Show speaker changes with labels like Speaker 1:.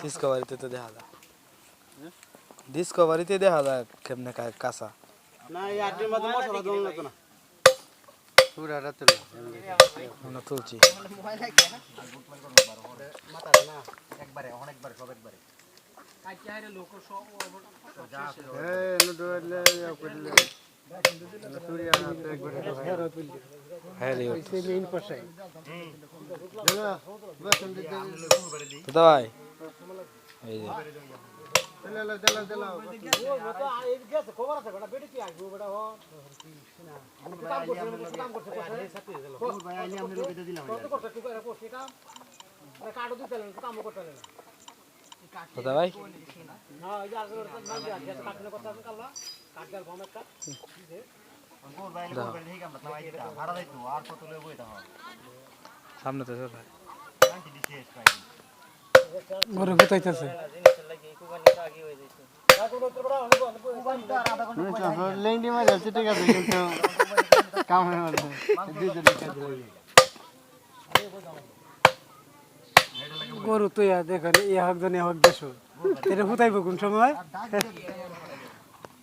Speaker 1: ডিসকভারিতে দেখা যায় ডিসকভারিতে দেখা যায় কেমনে খায় কাঁচা
Speaker 2: না এই আটের মধ্যে মশলা দম না তো না
Speaker 3: পুরা রাত তুলে
Speaker 1: আমরা তুলছি
Speaker 3: মাথাটা না একবারে অনেকবার সব একবারে এই লুডোলে করলে সূর্য না একবারে
Speaker 1: হ্যাঁ রে
Speaker 3: সেই মেইন পাশে চলো বস
Speaker 1: দাদা ভাই এই যে
Speaker 3: চলো
Speaker 1: দাদা ভাই সামনে তো ভাই
Speaker 4: গরু গুতাইতেছে
Speaker 3: লেংডি মারি আছে ঠিক আছে কিন্তু কামের মধ্যে দুইজন কাজ লাগে
Speaker 4: গরু তো দেখেন এ হক জন এ হক দেশ এটা হুতাইব কোন সময়